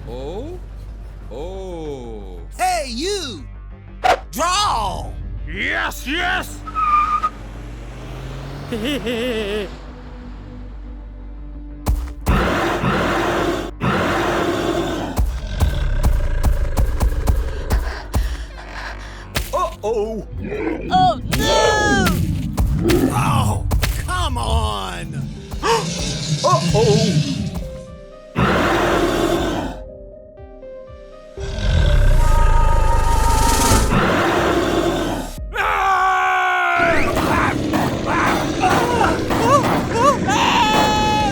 Oh? Oh. Hey, you! Draw! Yes, yes! Uh-oh! Oh, no! Oh, come on! Uh-oh!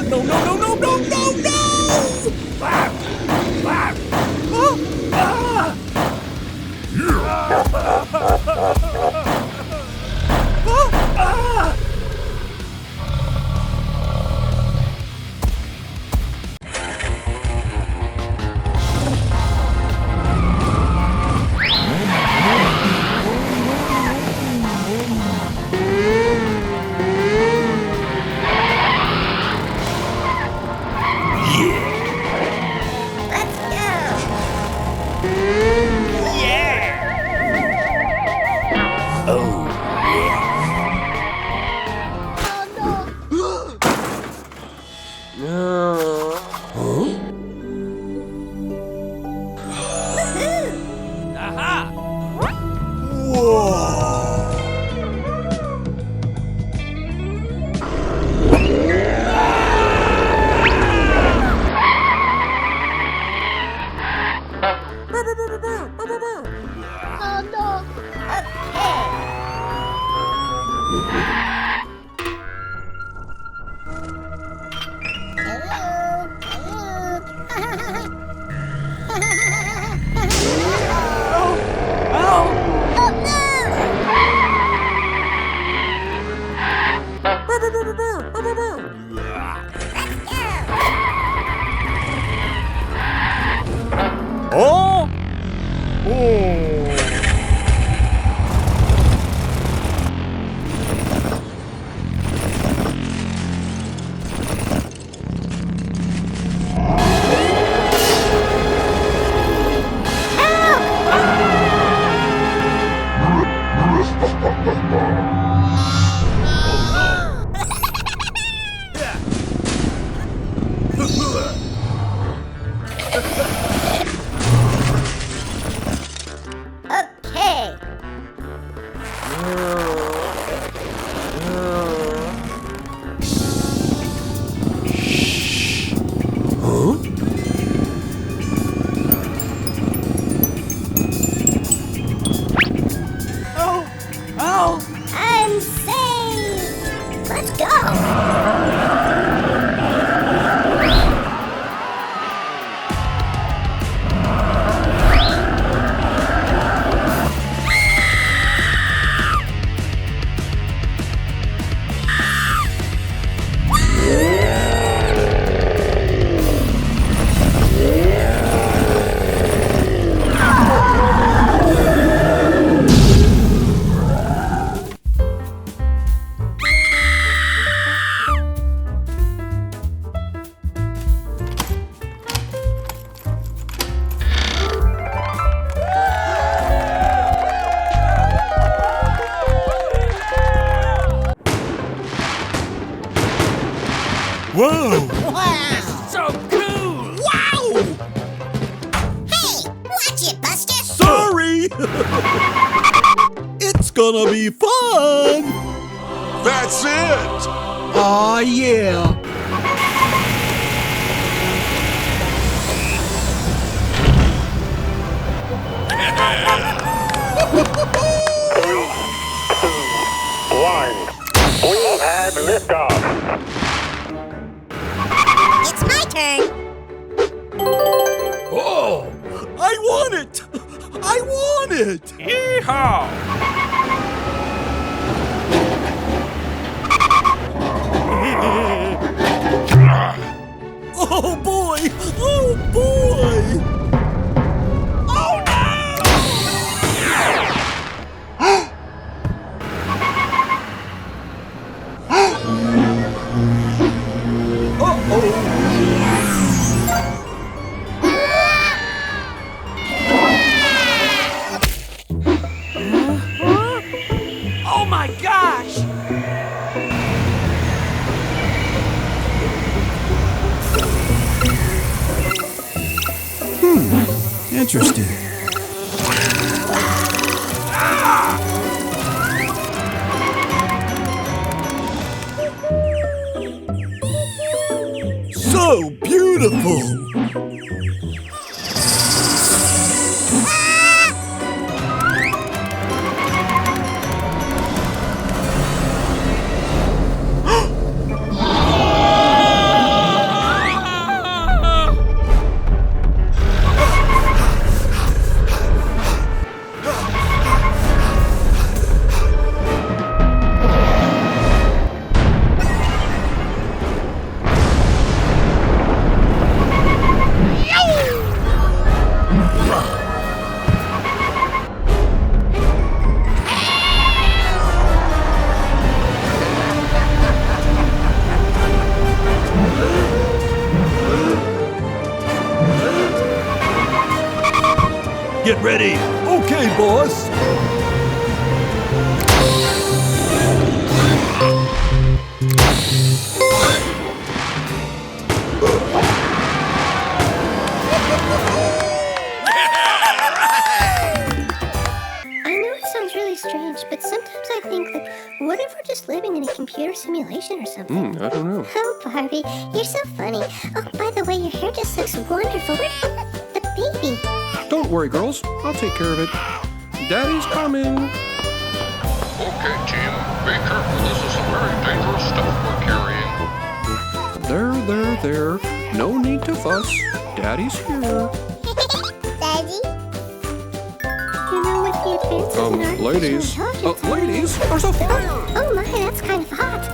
No, no, no, no, no, no, no! Oh, no! Oh! Oh! Okay. I'm safe. Let's go. Whoa! Wow. So cool! Wow! Hey, watch it, Buster. Sorry! It's gonna be fun! That's it! Aw, yeah! One. We've had liftoff. It's my turn. Oh! I want it! I want it! Yeehaw! Oh boy! Oh boy! Oh no! Uh-oh! Interesting. So beautiful! Get ready. Okay, boss. I know it sounds really strange, but sometimes I think, like, what if we're just living in a computer simulation or something? I don't know. Oh, Barbie, you're so funny. Oh, by the way, your hair just looks wonderful. Where's the baby? Don't worry, girls. I'll take care of it. Daddy's coming. Okay, team. Be careful. This is some very dangerous stuff we're carrying. There. No need to fuss. Daddy's here. Daddy? You know, with the advances in artificial Ladies. intelligence... Ladies, there's a fire. Oh my, that's kind of hot.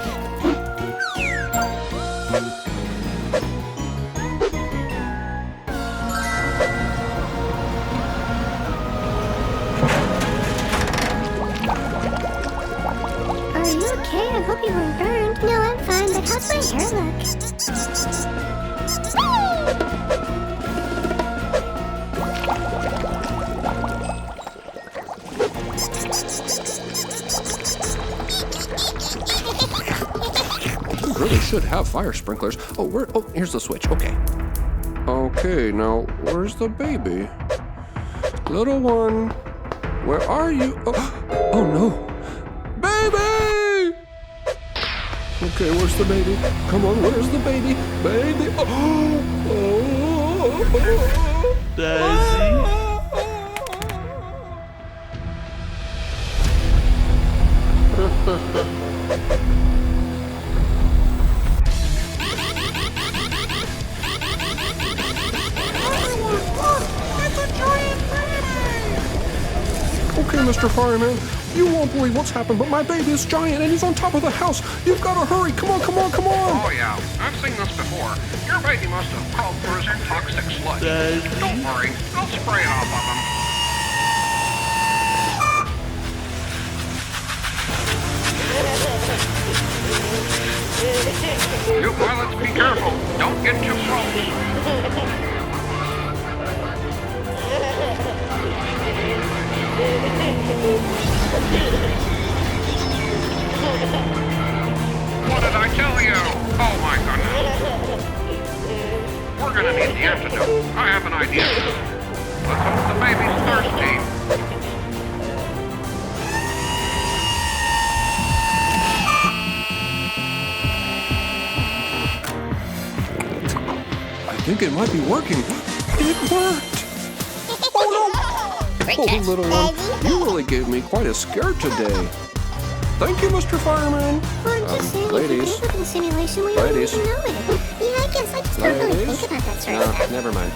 Are you okay? I hope you weren't burned. No, I'm fine, but how's my hair look? We really should have fire sprinklers. Oh, here's the switch. Okay. Okay, now, where's the baby? Little one, where are you? Oh no. Baby! Okay, where's the baby? Come on, where's the baby? Baby! Daisy. Okay, Mr. Fireman, you won't believe what's happened, but my baby is giant and he's on top of the house. You've got to hurry. Come on. Oh, yeah. I've seen this before. Your baby must have crawled through some toxic sludge. Don't worry. I'll spray it off of him. You pilots, be careful. Don't get too close. What did I tell you? Oh my goodness. We're gonna need the antidote. I have an idea. Let's hope the baby's thirsty. I think it might be working. It worked. Oh no! Great Oh, catch, little one, Daddy. you really gave me quite a scare today. Thank you, Mr. Fireman. Well, I'm just saying, ladies. if you live in a simulation, we Ladies. don't even know it. Yeah, I guess I just don't really Ladies. think about that sort of No, stuff. never mind.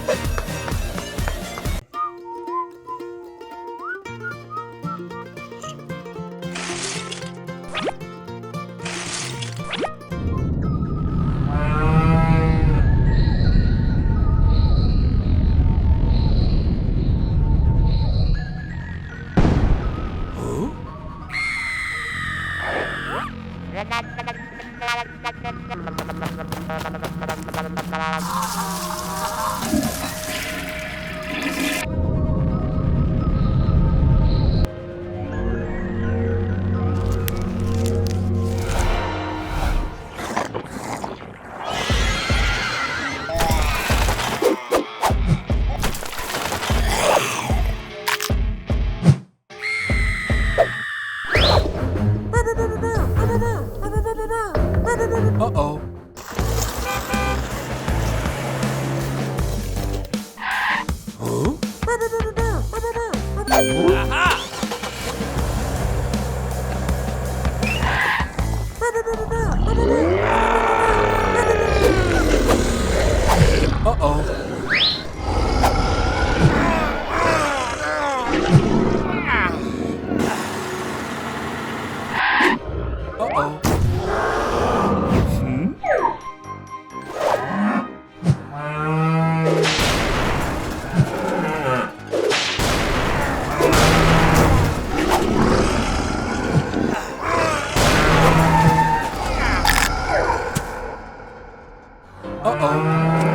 Uh-oh.